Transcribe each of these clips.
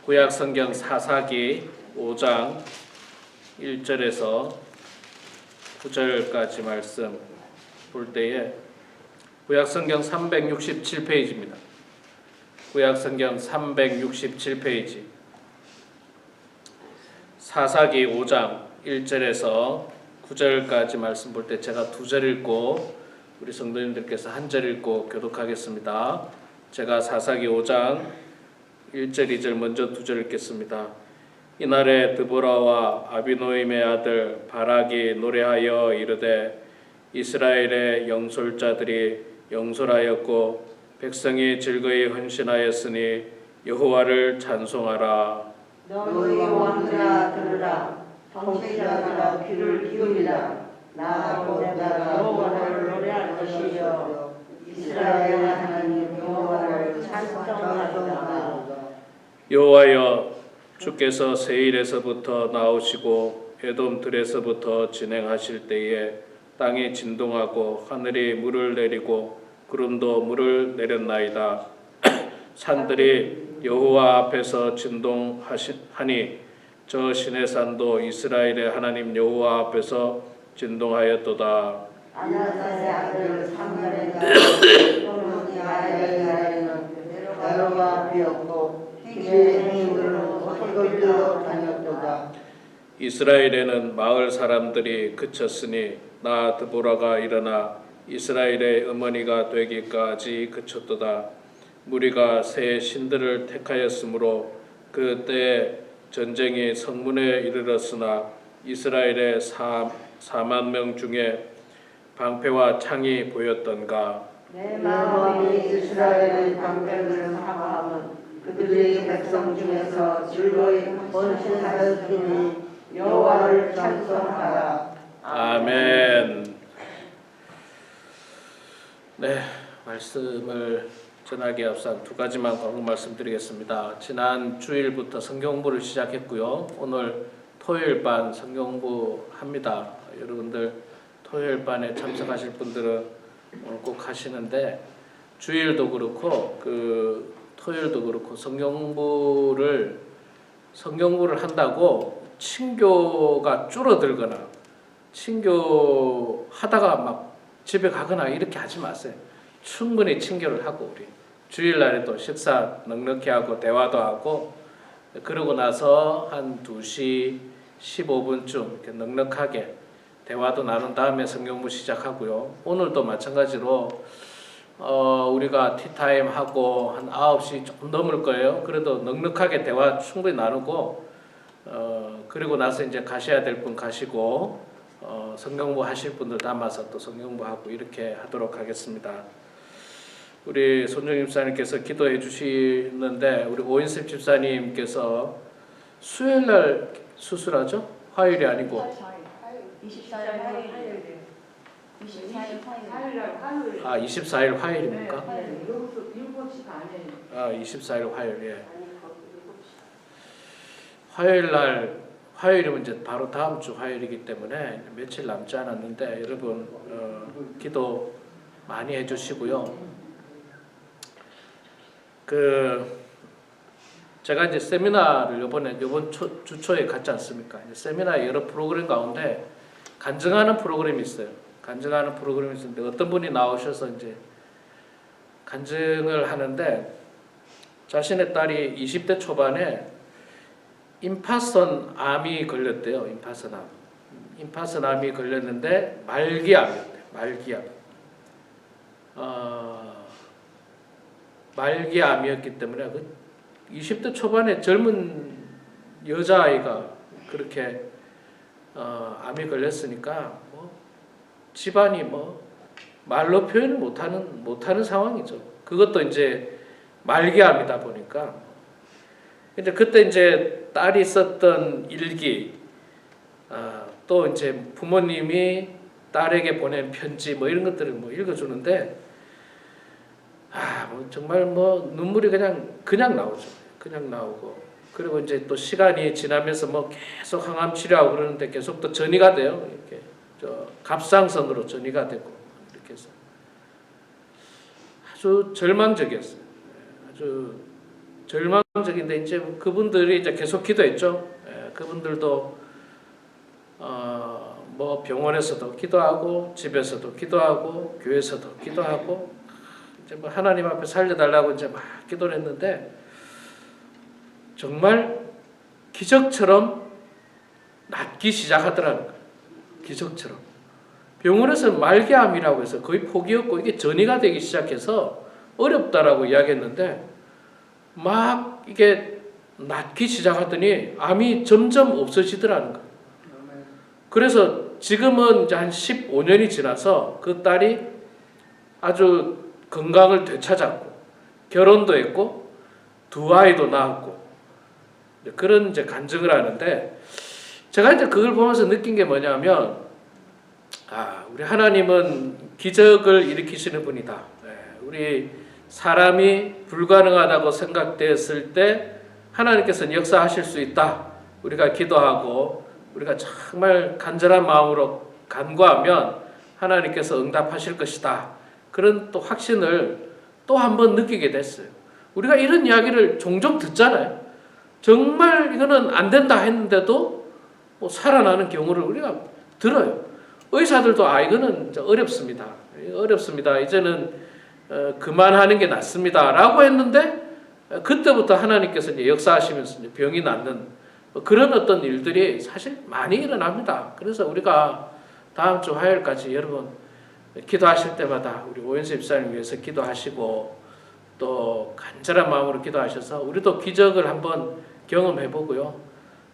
구약 성경 사사기 5장 1절에서 9절까지 말씀 볼 때에 구약 성경 367페이지입니다. 구약 성경 367페이지 사사기 5장 1절에서 9절까지 말씀 볼 때 제가 2절 읽고 우리 성도님들께서 1절 읽고 교독하겠습니다. 제가 사사기 5장 1절 2절 먼저 2절 읽겠습니다. 이날에 드보라와 아비노임의 아들 바락이 노래하여 이르되 이스라엘의 영솔자들이 영솔하였고 백성이 즐거이 헌신하였으니 여호와를 찬송하라. 너희 왕들아 들으라. 통치자들아 귀를 기울이라. 나 보다가 여호와를 노래할 것이요 이스라엘 하나님 여호와를 찬송하라. 여호와여 주께서 세일에서부터 나오시고 에돔들에서부터 진행하실 때에 땅이 진동하고 하늘이 물을 내리고 구름도 물을 내렸나이다. 산들이 여호와 앞에서 진동하니 저 시내산도 이스라엘의 하나님 여호와 앞에서 진동하였도다. 아나사의 아들 상갈의가 소문이 아야에는 여호와 앞이었고 그의 행위들은 헛걸려 다녔도다. 이스라엘에는 마을 사람들이 그쳤으니 나 드보라가 일어나 이스라엘의 어머니가 되기까지 그쳤도다. 무리가 새 신들을 택하였으므로 그 때에 전쟁이 성문에 이르렀으나 이스라엘의 4만 명 중에 방패와 창이 보였던가. 내 마음이 이스라엘의 방패를 사모하면 그들이 백성 중에서 즐거이 헌신하였으니 여호와를 찬송하라. 아멘. 네, 말씀을 전하기 앞서 2가지만 광고 말씀드리겠습니다. 지난 주일부터 성경부를 시작했고요. 오늘 토요일반 성경부 합니다. 여러분들 토요일반에 참석하실 분들은 오늘 꼭 하시는데 주일도 그렇고 토요일도 그렇고 성경부를 한다고 친교가 줄어들거나 친교하다가 막 집에 가거나 이렇게 하지 마세요. 충분히 친교를 하고 우리 주일날에도 식사 넉넉히 하고 대화도 하고 그러고 나서 한 2시 15분쯤 이렇게 넉넉하게 대화도 나눈 다음에 성경부 시작하고요. 오늘도 마찬가지로 우리가 티타임 하고 한 9시 조금 넘을 거예요. 그래도 넉넉하게 대화 충분히 나누고 그리고 나서 이제 가셔야 될 분 가시고 성경부 하실 분들 남아서 또 성경부 하고 이렇게 하도록 하겠습니다. 우리 손정임 집사님께서 기도해 주시는데 우리 오인섭 집사님께서 수요일날 수술하죠? 화요일이 아니고 24일 화요일. 24일 화요일. 아 24일 화요일입니까? 네, 여기서 7시가 아니에요. 아 24일 화요일 예. 화요일이면 이제 바로 다음 주 화요일이기 때문에 며칠 남지 않았는데 여러분 기도 많이 해주시고요. 제가 이제 세미나를 이번 주 초에 갔지 않습니까? 세미나 여러 프로그램 가운데 간증하는 프로그램이 있어요. 간증하는 프로그램이 있는데 어떤 분이 나오셔서 이제 간증을 하는데 자신의 딸이 20대 초반에 임파선 암이 걸렸대요. 임파선 암이 걸렸는데 말기암이었대요. 말기암이었기 때문에 20대 초반에 젊은 여자아이가 그렇게 암이 걸렸으니까 집안이 말로 표현을 못하는 상황이죠. 그것도 이제 말기암이다 보니까 이제 그때 이제 딸이 썼던 일기 또 이제 부모님이 딸에게 보낸 편지 이런 것들을 읽어주는데 정말 눈물이 그냥 나오죠. 그냥 나오고 그리고 이제 또 시간이 지나면서 계속 항암 치료하고 그러는데 계속 또 전이가 돼요. 이렇게 갑상선으로 전이가 되고 이렇게 해서 아주 절망적이었어요. 아주 절망적인데 이제 그분들이 이제 계속 기도했죠. 그분들도 뭐 병원에서도 기도하고 집에서도 기도하고 교회에서도 기도하고 이제 뭐 하나님 앞에 살려달라고 이제 막 기도를 했는데 정말 기적처럼 낫기 시작하더라는 거예요. 기적처럼. 병원에서 말기암이라고 해서 거의 포기였고 이게 전이가 되기 시작해서 어렵다라고 이야기했는데 막 이게 낫기 시작하더니 암이 점점 없어지더라는 거예요. 그래서 지금은 이제 한 15년이 지나서 그 딸이 아주 건강을 되찾았고 결혼도 했고 두 아이도 낳았고 그런 이제 간증을 하는데 제가 이제 그걸 보면서 느낀 게 뭐냐면 우리 하나님은 기적을 일으키시는 분이다. 우리 사람이 불가능하다고 생각되었을 때 하나님께서는 역사하실 수 있다. 우리가 기도하고 우리가 정말 간절한 마음으로 간구하면 하나님께서 응답하실 것이다. 그런 또 확신을 또 한 번 느끼게 됐어요. 우리가 이런 이야기를 종종 듣잖아요. 정말 이거는 안 된다 했는데도 뭐 살아나는 경우를 우리가 들어요. 의사들도 이거는 어렵습니다. 어렵습니다. 이제는 그만하는 게 낫습니다. 라고 했는데 그때부터 하나님께서 이제 역사하시면서 이제 병이 낫는 그런 어떤 일들이 사실 많이 일어납니다. 그래서 우리가 다음 주 화요일까지 여러분 기도하실 때마다 우리 오연수 집사님 위해서 기도하시고 또 간절한 마음으로 기도하셔서 우리도 기적을 한번 경험해 보고요.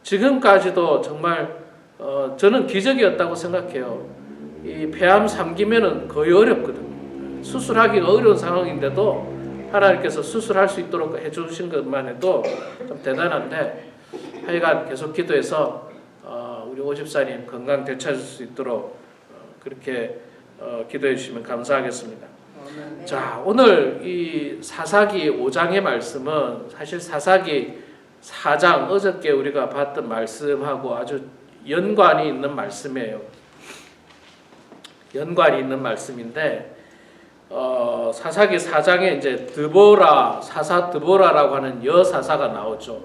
지금까지도 정말 저는 기적이었다고 생각해요. 이 폐암 3기면은 거의 어렵거든요. 수술하기가 어려운 상황인데도 하나님께서 수술할 수 있도록 해주신 것만 해도 좀 대단한데 하여간 계속 기도해서 우리 오 집사님 건강 되찾을 수 있도록 그렇게 기도해 주시면 감사하겠습니다. 자, 오늘 이 사사기 5장의 말씀은 사실 사사기 4장 어저께 우리가 봤던 말씀하고 아주 연관이 있는 말씀이에요. 연관이 있는 말씀인데 사사기 4장에 이제 드보라, 사사 드보라라고 하는 여사사가 나오죠.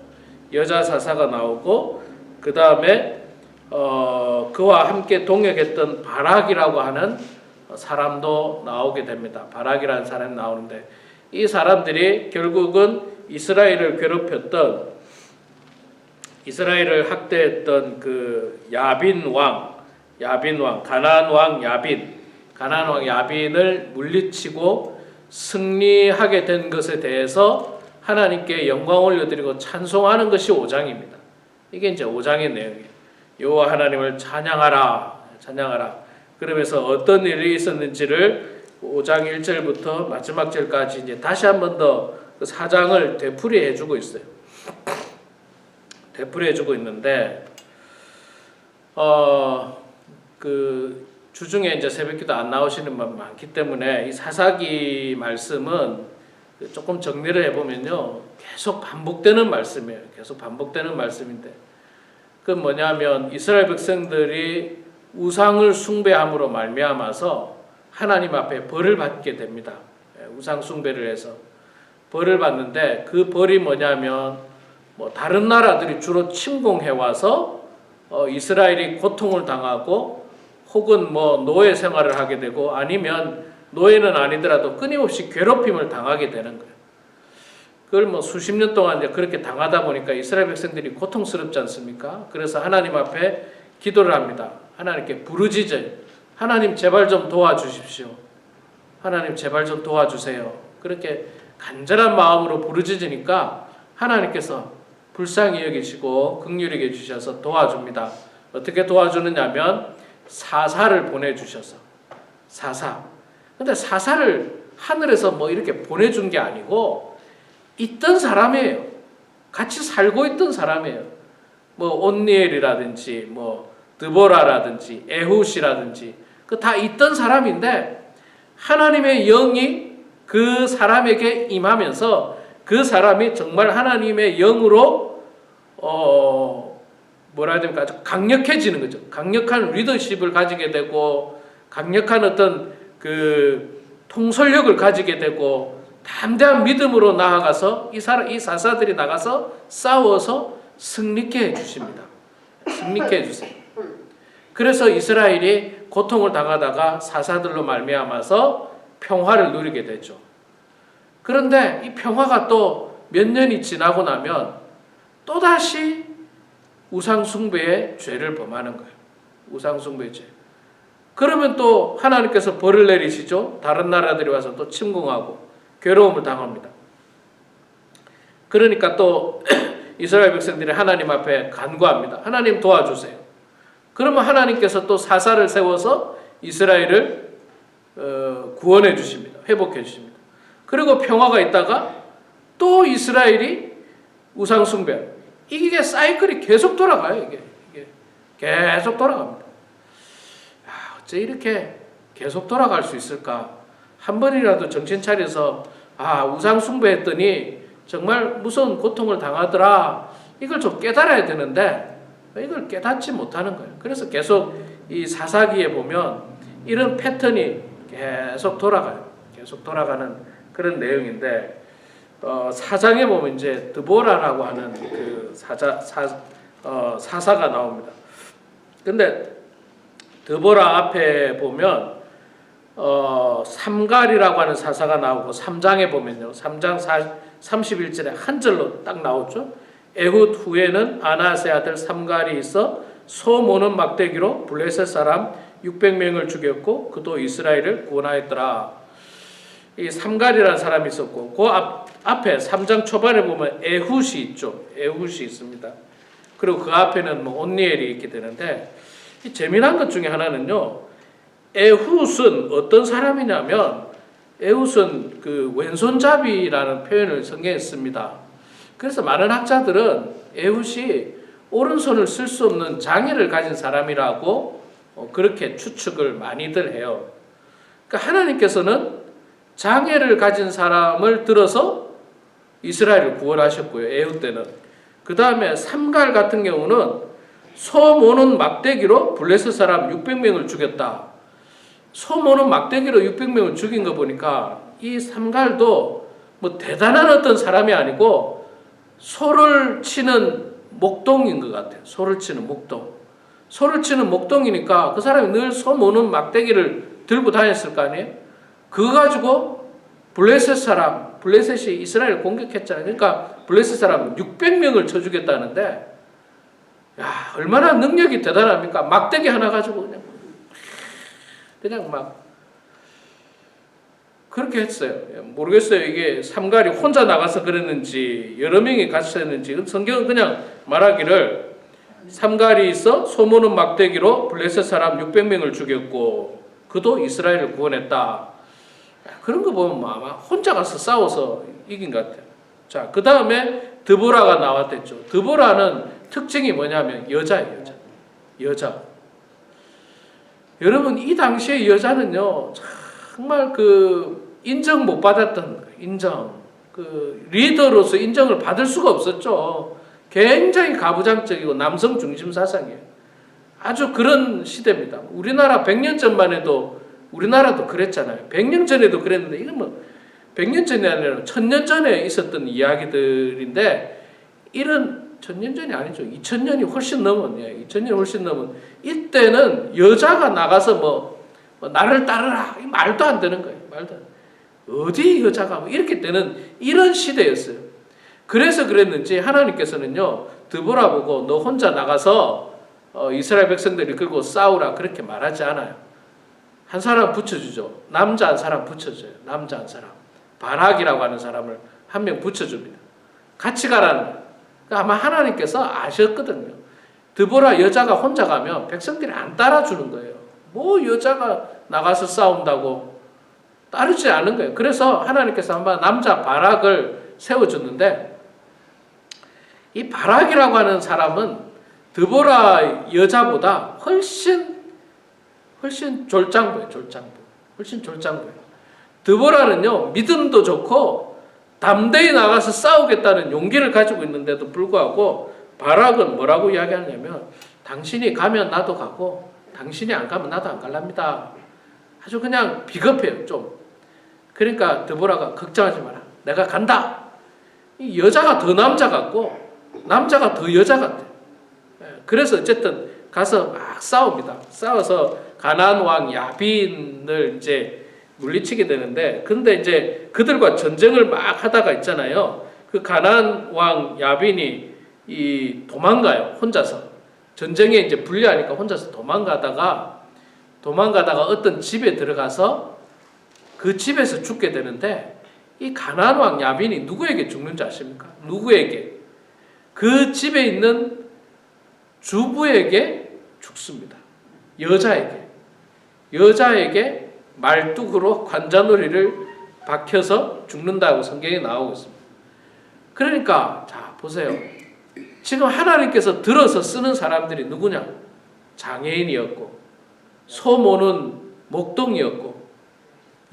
여자 사사가 나오고 그 다음에 그와 함께 동역했던 바락이라고 하는 사람도 나오게 됩니다. 바락이라는 사람이 나오는데 이 사람들이 결국은 이스라엘을 괴롭혔던 이스라엘을 학대했던 그 야빈 왕, 가나안 왕 야빈을 물리치고 승리하게 된 것에 대해서 하나님께 영광 올려드리고 찬송하는 것이 5장입니다. 이게 이제 5장의 내용이에요. 여호와 하나님을 찬양하라. 그러면서 어떤 일이 있었는지를 5장 1절부터 마지막 절까지 이제 다시 한 번 더 그 4장을 되풀이해주고 있어요. 되풀이해주고 있는데 그 주중에 이제 새벽기도 안 나오시는 분 많기 때문에 이 사사기 말씀은 조금 정리를 해보면요 계속 반복되는 말씀이에요. 계속 반복되는 말씀인데 그건 뭐냐면 이스라엘 백성들이 우상을 숭배함으로 말미암아서 하나님 앞에 벌을 받게 됩니다. 우상 숭배를 해서 벌을 받는데 그 벌이 뭐냐면 뭐 다른 나라들이 주로 침공해 와서 이스라엘이 고통을 당하고 혹은 뭐 노예 생활을 하게 되고 아니면 노예는 아니더라도 끊임없이 괴롭힘을 당하게 되는 거예요. 그걸 뭐 수십 년 동안 이제 그렇게 당하다 보니까 이스라엘 백성들이 고통스럽지 않습니까? 그래서 하나님 앞에 기도를 합니다. 하나님께 부르짖어요. 하나님 제발 좀 도와주십시오. 하나님 제발 좀 도와주세요. 그렇게 간절한 마음으로 부르짖으니까 하나님께서 불쌍히 여기시고 긍휼히 여기셔서 도와줍니다. 어떻게 도와주느냐면 사사를 보내주셔서 사사. 근데 사사를 하늘에서 뭐 이렇게 보내준 게 아니고 있던 사람이에요. 같이 살고 있던 사람이에요. 뭐 온니엘이라든지 뭐 드보라라든지 에훗이라든지 그 다 있던 사람인데 하나님의 영이 그 사람에게 임하면서 그 사람이 정말 하나님의 영으로 뭐라 해야 됩니까? 아주 강력해지는 거죠. 강력한 리더십을 가지게 되고 강력한 어떤 그 통솔력을 가지게 되고 담대한 믿음으로 나아가서 이 사사들이 나가서 싸워서 승리케 해주십니다. 승리케 해주세요. 그래서 이스라엘이 고통을 당하다가 사사들로 말미암아서 평화를 누리게 되죠. 그런데 이 평화가 또 몇 년이 지나고 나면 또다시 우상숭배의 죄를 범하는 거예요. 우상숭배의 죄. 그러면 또 하나님께서 벌을 내리시죠. 다른 나라들이 와서 또 침공하고 괴로움을 당합니다. 그러니까 또 이스라엘 백성들이 하나님 앞에 간구합니다. 하나님 도와주세요. 그러면 하나님께서 또 사사를 세워서 이스라엘을 구원해 주십니다. 회복해 주십니다. 그리고 평화가 있다가 또 이스라엘이 우상숭배. 이게 사이클이 계속 돌아가요. 이게 계속 돌아갑니다. 어째 이렇게 계속 돌아갈 수 있을까? 한 번이라도 정신 차려서 우상숭배했더니 정말 무서운 고통을 당하더라. 이걸 좀 깨달아야 되는데 이걸 깨닫지 못하는 거예요. 그래서 계속 이 사사기에 보면 이런 패턴이 계속 돌아가요. 계속 돌아가는 그런 내용인데 4장에 보면 이제 드보라라고 하는 그 사사가 나옵니다. 근데 드보라 앞에 보면 삼갈이라고 하는 사사가 나오고 3장에 보면요. 3장 31절에 한 절로 딱 나오죠. 에훗 후에는 아나스의 아들 삼갈이 있어 소 모는 막대기로 블레셋 사람 600명을 죽였고 그도 이스라엘을 구원하였더라. 이 삼갈이라는 사람이 있었고 그 앞에 3장 초반에 보면 에훗이 있죠. 에훗이 있습니다. 그리고 그 앞에는 온니엘이 있게 되는데 이 재미난 것 중에 하나는요. 에훗은 어떤 사람이냐면 에훗은 그 왼손잡이라는 표현을 성경에 씁니다. 그래서 많은 학자들은 에훗이 오른손을 쓸 수 없는 장애를 가진 사람이라고 그렇게 추측을 많이들 해요. 그러니까 하나님께서는 장애를 가진 사람을 들어서 이스라엘을 구원하셨고요. 에훗 때는. 그 다음에 삼갈 같은 경우는 소 모는 막대기로 블레셋 사람 600명을 죽였다. 소 모는 막대기로 600명을 죽인 거 보니까 이 삼갈도 뭐 대단한 어떤 사람이 아니고 소를 치는 목동인 것 같아요. 소를 치는 목동. 소를 치는 목동이니까 그 사람이 늘 소 모는 막대기를 들고 다녔을 거 아니에요. 그거 가지고 블레셋이 이스라엘을 공격했잖아요. 그러니까 블레셋 사람 600명을 쳐 죽였다는데 얼마나 능력이 대단합니까? 막대기 하나 가지고 그냥 막 그렇게 했어요. 모르겠어요. 이게 삼갈이 혼자 나가서 그랬는지 여러 명이 같이 했는지 성경은 그냥 말하기를 삼갈이 있어 소모는 막대기로 블레셋 사람 600명을 죽였고 그도 이스라엘을 구원했다. 그런 거 보면 아마 혼자 가서 싸워서 이긴 것 같아요. 자, 그 다음에 드보라가 나왔댔죠. 드보라는 특징이 뭐냐면 여자예요. 여자. 여러분 이 당시에 여자는요 정말 그 인정 못 받았던 그 리더로서 인정을 받을 수가 없었죠. 굉장히 가부장적이고 남성 중심 사상이에요. 아주 그런 시대입니다. 우리나라 100년 전만 해도 우리나라도 그랬잖아요. 100년 전에도 그랬는데 이건 뭐 100년 전이 아니라 1000년 전에 있었던 이야기들인데 이런 1000년 전이 아니죠. 2000년이 훨씬 넘은 2000년이 훨씬 넘은 이때는 여자가 나가서 뭐 나를 따르라 이 말도 안 되는 거예요. 말도 안 돼. 어디 여자가 이렇게 되는 이런 시대였어요. 그래서 그랬는지 하나님께서는요 드보라 보고 너 혼자 나가서 이스라엘 백성들이 끌고 싸우라 그렇게 말하지 않아요. 한 사람 붙여주죠. 남자 한 사람 붙여줘요. 남자 한 사람. 바락이라고 하는 사람을 한 명 붙여줍니다. 같이 가라는 거예요. 그러니까 아마 하나님께서 아셨거든요. 드보라 여자가 혼자 가면 백성들이 안 따라주는 거예요. 뭐 여자가 나가서 싸운다고 따르지 않은 거예요. 그래서 하나님께서 한번 남자 바락을 세워줬는데 이 바락이라고 하는 사람은 드보라 여자보다 훨씬 졸장부예요. 훨씬 졸장부예요. 드보라는요 믿음도 좋고 담대히 나가서 싸우겠다는 용기를 가지고 있는데도 불구하고 바락은 뭐라고 이야기하냐면 당신이 가면 나도 가고 당신이 안 가면 나도 안 갈랍니다. 아주 그냥 비겁해요. 좀 그러니까 드보라가 걱정하지 마라. 내가 간다. 이 여자가 더 남자 같고 남자가 더 여자 같아. 그래서 어쨌든 가서 막 싸웁니다. 싸워서 가나안 왕 야빈을 이제 물리치게 되는데, 근데 이제 그들과 전쟁을 막 하다가 있잖아요. 그 가나안 왕 야빈이 이 도망가요. 혼자서. 전쟁에 이제 불리하니까 혼자서 도망가다가 어떤 집에 들어가서 그 집에서 죽게 되는데, 이 가나안 왕 야빈이 누구에게 죽는지 아십니까? 누구에게? 그 집에 있는 주부에게 죽습니다. 여자에게 말뚝으로 관자놀이를 박혀서 죽는다고 성경에 나오고 있습니다. 그러니까 자 보세요. 지금 하나님께서 들어서 쓰는 사람들이 누구냐? 장애인이었고, 소모는 목동이었고,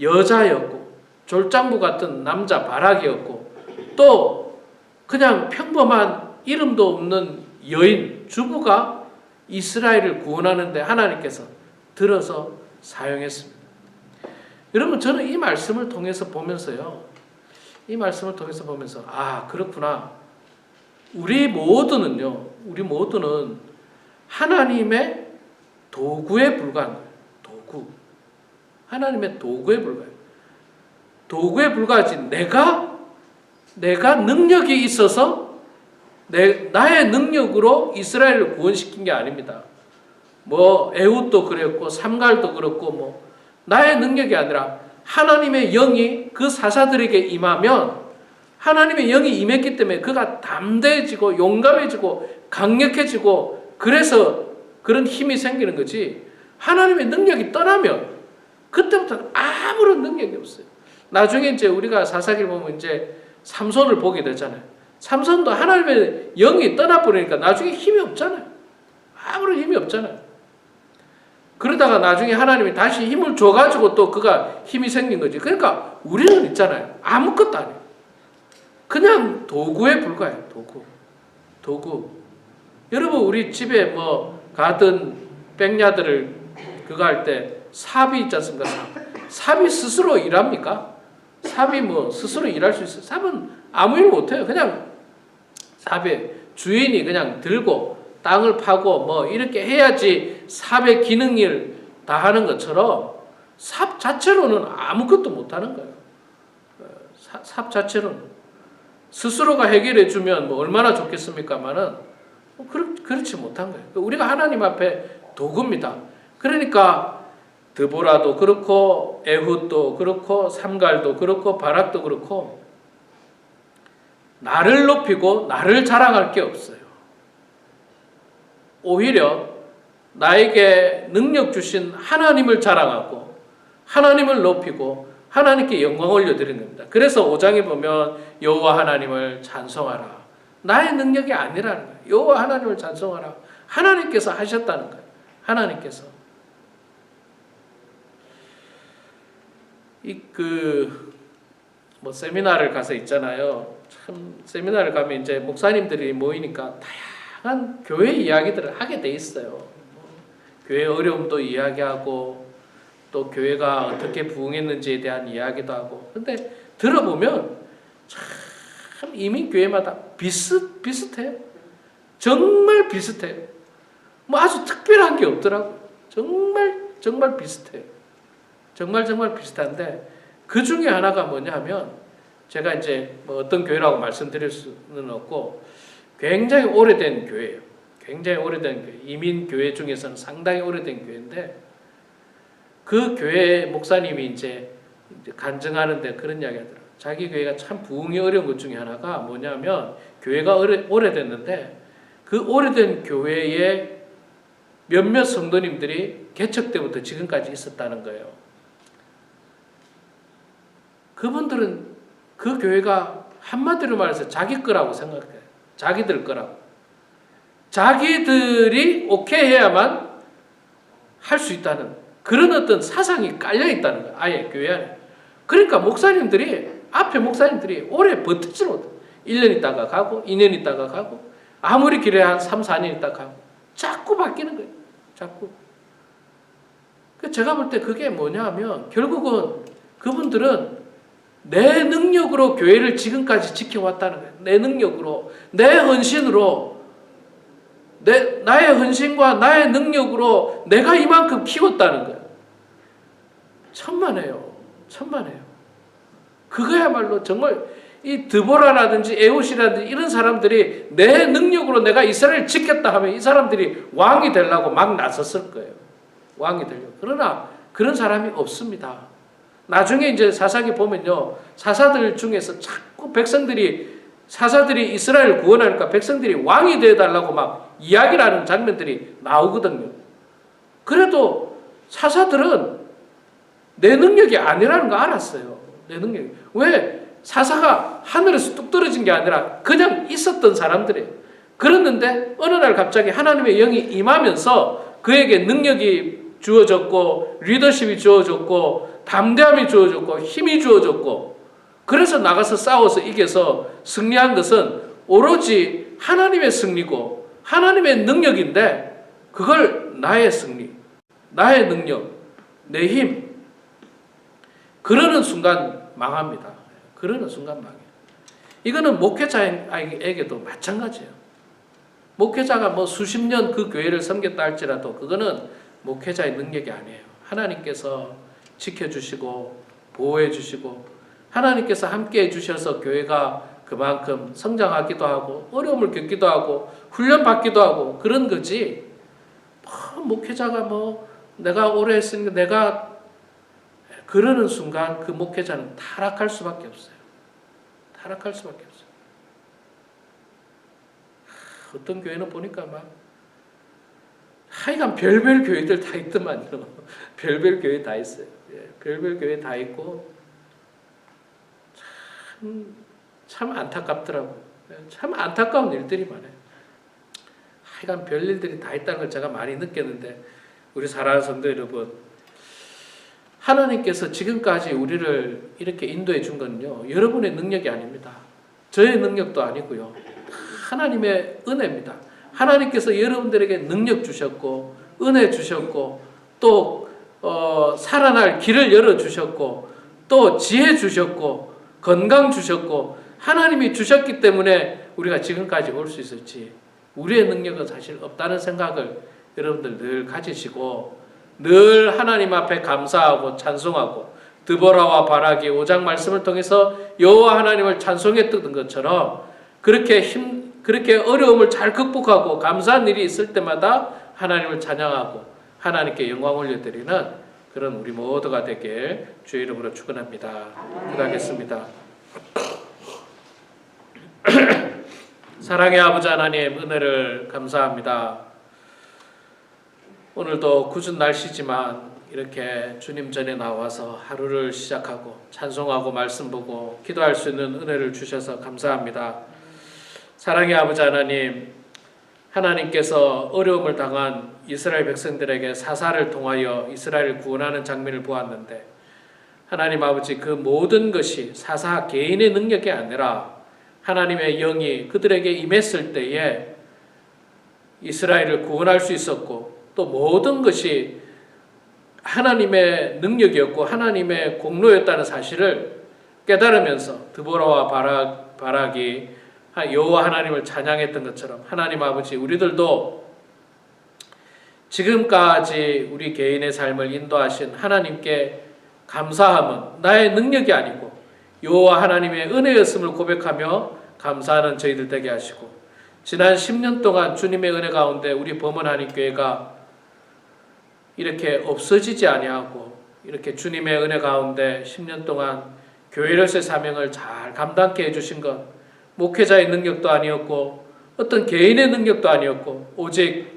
여자였고, 졸장부 같은 남자 바락이었고, 또 그냥 평범한 이름도 없는 여인, 주부가 이스라엘을 구원하는데 하나님께서 들어서 사용했습니다. 여러분, 저는 이 말씀을 통해서 보면서요, 아, 그렇구나. 우리 모두는 하나님의 도구에 불과한 거예요. 도구. 하나님의 도구에 불과해요. 도구에 불과하지, 내가 능력이 있어서 나의 능력으로 이스라엘을 구원시킨 게 아닙니다. 뭐 에훗도 그랬고 삼갈도 그렇고, 뭐 나의 능력이 아니라 하나님의 영이 그 사사들에게 임하면, 하나님의 영이 임했기 때문에 그가 담대해지고 용감해지고 강력해지고, 그래서 그런 힘이 생기는 거지, 하나님의 능력이 떠나면 그때부터는 아무런 능력이 없어요. 나중에 이제 우리가 사사기를 보면 이제 삼손을 보게 되잖아요. 삼손도 하나님의 영이 떠나버리니까 나중에 힘이 없잖아요. 아무런 힘이 없잖아요. 그러다가 나중에 하나님이 다시 힘을 줘가지고 또 그가 힘이 생긴 거지. 그러니까 우리는 있잖아요. 아무것도 아니에요. 그냥 도구에 불과해요. 도구. 여러분, 우리 집에 뭐 가든 백야들을 그거 할 때 삽이 있지 않습니까? 삽이 스스로 일합니까? 삽이 뭐 스스로 일할 수 있어요? 삽은 아무 일 못해요. 그냥 삽의 주인이 그냥 들고 땅을 파고 뭐 이렇게 해야지 삽의 기능을 다 하는 것처럼, 삽 자체로는 아무것도 못하는 거예요. 삽 자체로는 스스로가 해결해 주면 뭐 얼마나 좋겠습니까마는 그렇지 못한 거예요. 우리가 하나님 앞에 도구입니다. 그러니까 드보라도 그렇고 에훗도 그렇고 삼갈도 그렇고 바락도 그렇고 나를 높이고 나를 자랑할 게 없어요. 오히려 나에게 능력 주신 하나님을 자랑하고 하나님을 높이고 하나님께 영광 올려드리는 겁니다. 그래서 5장에 보면 여호와 하나님을 찬송하라. 나의 능력이 아니라는 거예요. 여호와 하나님을 찬송하라. 하나님께서 하셨다는 거예요. 하나님께서. 뭐 세미나를 가서 있잖아요. 참 세미나를 가면 이제 목사님들이 모이니까 다양한 교회 이야기들을 하게 돼 있어요. 교회 어려움도 이야기하고 또 교회가 어떻게 부흥했는지에 대한 이야기도 하고. 근데 들어보면 참 이민 교회마다 비슷해요. 정말 비슷해요. 뭐 아주 특별한 게 없더라고요. 정말 비슷해요. 정말 비슷한데, 그 중에 하나가 뭐냐 하면, 제가 이제 뭐 어떤 교회라고 말씀드릴 수는 없고 굉장히 오래된 교회예요. 굉장히 오래된 교회. 이민 교회 중에서는 상당히 오래된 교회인데, 그 교회 목사님이 이제 간증하는데 그런 이야기 하더라고요. 자기 교회가 참 부흥이 어려운 것 중에 하나가 뭐냐면, 교회가 오래됐는데 그 오래된 교회에 몇몇 성도님들이 개척 때부터 지금까지 있었다는 거예요. 그분들은 그 교회가 한마디로 말해서 자기 거라고 생각해요. 자기들 거라고. 자기들이 오케이 해야만 할 수 있다는 그런 어떤 사상이 깔려 있다는 거예요. 아예 교회 안에. 그러니까 앞에 목사님들이 오래 버티지 못해요. 1년 있다가 가고 2년 있다가 가고, 아무리 길어야 한 3, 4년 있다가 가고, 자꾸 바뀌는 거예요. 자꾸. 제가 볼 때 그게 뭐냐 하면, 결국은 그분들은 내 능력으로 교회를 지금까지 지켜왔다는 거예요. 내 능력으로, 내 헌신으로, 나의 헌신과 나의 능력으로 내가 이만큼 키웠다는 거예요. 천만에요. 천만에요. 그거야말로 정말 이 드보라라든지 에웃이라든지 이런 사람들이 내 능력으로 내가 이스라엘을 지켰다 하면 이 사람들이 왕이 되려고 막 나섰을 거예요. 왕이 되려고. 그러나 그런 사람이 없습니다. 나중에 이제 사사기 보면요, 사사들 중에서 자꾸 사사들이 이스라엘을 구원하니까 백성들이 왕이 되어달라고 막 이야기를 하는 장면들이 나오거든요. 그래도 사사들은 내 능력이 아니라는 거 알았어요. 내 능력이. 왜? 사사가 하늘에서 뚝 떨어진 게 아니라 그냥 있었던 사람들이에요. 그랬는데 어느 날 갑자기 하나님의 영이 임하면서 그에게 능력이 주어졌고 리더십이 주어졌고 담대함이 주어졌고 힘이 주어졌고, 그래서 나가서 싸워서 이겨서 승리한 것은 오로지 하나님의 승리고 하나님의 능력인데, 그걸 나의 승리, 나의 능력, 내 힘, 그러는 순간 망합니다. 그러는 순간 망해요. 이거는 목회자에게도 마찬가지예요. 목회자가 뭐 수십 년 그 교회를 섬겼다 할지라도 그거는 목회자의 능력이 아니에요. 하나님께서 지켜주시고 보호해주시고 하나님께서 함께해 주셔서 교회가 그만큼 성장하기도 하고 어려움을 겪기도 하고 훈련받기도 하고 그런 거지, 목회자가 내가 오래 했으니까 내가, 그러는 순간 그 목회자는 타락할 수밖에 없어요. 타락할 수밖에 없어요. 어떤 교회는 보니까 하여간 별별 교회들 다 있더만요. 별별 교회 다 있어요. 별별 교회 다 있고 참 안타깝더라고요. 참 안타까운 일들이 많아요. 하여간 별일들이 다 있다는 걸 제가 많이 느꼈는데, 우리 사랑하는 성도 여러분, 하나님께서 지금까지 우리를 이렇게 인도해 준 건요, 여러분의 능력이 아닙니다. 저의 능력도 아니고요. 하나님의 은혜입니다. 하나님께서 여러분들에게 능력 주셨고 은혜 주셨고 또 살아날 길을 열어주셨고 또 지혜 주셨고 건강 주셨고 하나님이 주셨기 때문에 우리가 지금까지 올 수 있었지, 우리의 능력은 사실 없다는 생각을 여러분들 늘 가지시고 늘 하나님 앞에 감사하고 찬송하고, 드보라와 바락이 5장 말씀을 통해서 여호와 하나님을 찬송했던 것처럼 그렇게 어려움을 잘 극복하고 감사한 일이 있을 때마다 하나님을 찬양하고 하나님께 영광 올려드리는 그런 우리 모두가 되길 주의 이름으로 축원합니다. 기도하겠습니다. 사랑의 아버지 하나님, 은혜를 감사합니다. 오늘도 궂은 날씨지만 이렇게 주님 전에 나와서 하루를 시작하고 찬송하고 말씀 보고 기도할 수 있는 은혜를 주셔서 감사합니다. 사랑의 아버지 하나님, 하나님께서 어려움을 당한 이스라엘 백성들에게 사사를 통하여 이스라엘을 구원하는 장면을 보았는데, 하나님 아버지, 그 모든 것이 사사 개인의 능력이 아니라 하나님의 영이 그들에게 임했을 때에 이스라엘을 구원할 수 있었고, 또 모든 것이 하나님의 능력이었고 하나님의 공로였다는 사실을 깨달으면서 드보라와 바락이 여호와 하나님을 찬양했던 것처럼, 하나님 아버지, 우리들도 지금까지 우리 개인의 삶을 인도하신 하나님께 감사함은 나의 능력이 아니고 여호와 하나님의 은혜였음을 고백하며 감사하는 저희들 되게 하시고, 지난 10년 동안 주님의 은혜 가운데 우리 범원 한인교회가 이렇게 없어지지 아니하고 이렇게 주님의 은혜 가운데 10년 동안 교회로서의 사명을 잘 감당케 해주신 것, 목회자의 능력도 아니었고 어떤 개인의 능력도 아니었고 오직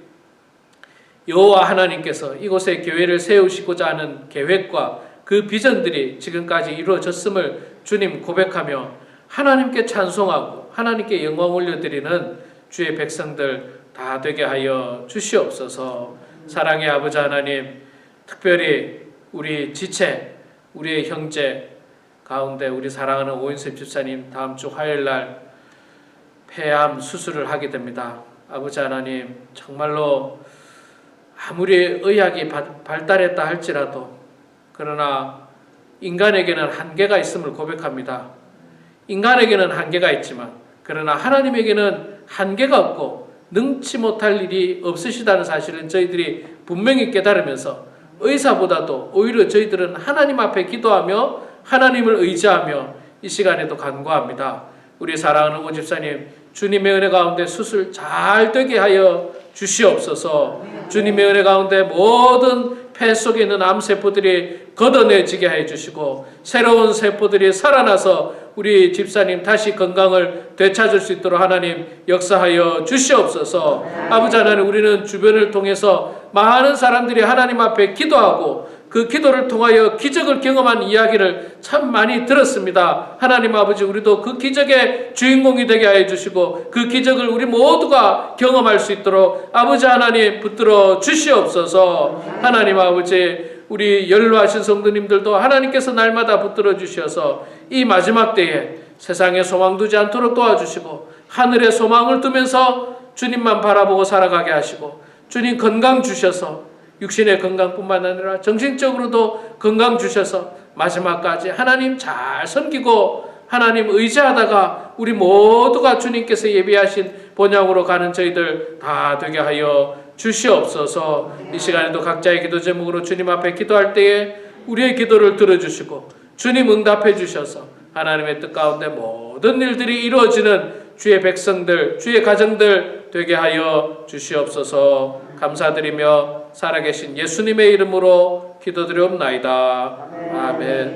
여호와 하나님께서 이곳에 교회를 세우시고자 하는 계획과 그 비전들이 지금까지 이루어졌음을 주님 고백하며 하나님께 찬송하고 하나님께 영광 올려드리는 주의 백성들 다 되게 하여 주시옵소서. 사랑의 아버지 하나님, 특별히 우리 지체, 우리의 형제 가운데 우리 사랑하는 오인섭 집사님 다음 주 화요일날 폐암 수술을 하게 됩니다. 아버지 하나님, 정말로 아무리 의학이 발달했다 할지라도, 그러나 인간에게는 한계가 있음을 고백합니다. 인간에게는 한계가 있지만 그러나 하나님에게는 한계가 없고 능치 못할 일이 없으시다는 사실은 저희들이 분명히 깨달으면서 의사보다도 오히려 저희들은 하나님 앞에 기도하며 하나님을 의지하며 이 시간에도 간구합니다. 우리 사랑하는 오 집사님, 주님의 은혜 가운데 수술 잘 되게 하여 주시옵소서. 주님의 은혜 가운데 모든 폐 속에 있는 암세포들이 걷어내지게 해 주시고 새로운 세포들이 살아나서 우리 집사님 다시 건강을 되찾을 수 있도록 하나님 역사하여 주시옵소서. 아버지 하나님, 우리는 주변을 통해서 많은 사람들이 하나님 앞에 기도하고 그 기도를 통하여 기적을 경험한 이야기를 참 많이 들었습니다. 하나님 아버지, 우리도 그 기적의 주인공이 되게 하여 주시고 그 기적을 우리 모두가 경험할 수 있도록 아버지 하나님 붙들어 주시옵소서. 하나님 아버지, 우리 연로하신 성도님들도 하나님께서 날마다 붙들어 주셔서 이 마지막 때에 세상에 소망 두지 않도록 도와주시고 하늘에 소망을 두면서 주님만 바라보고 살아가게 하시고 주님 건강 주셔서 육신의 건강뿐만 아니라 정신적으로도 건강 주셔서 마지막까지 하나님 잘 섬기고 하나님 의지하다가 우리 모두가 주님께서 예비하신 본향으로 가는 저희들 다 되게 하여 주시옵소서. 이 시간에도 각자의 기도 제목으로 주님 앞에 기도할 때에 우리의 기도를 들어주시고 주님 응답해 주셔서 하나님의 뜻 가운데 모든 일들이 이루어지는 주의 백성들, 주의 가정들 되게 하여 주시옵소서. 감사드리며 살아계신 예수님의 이름으로 기도드리옵나이다. 아멘.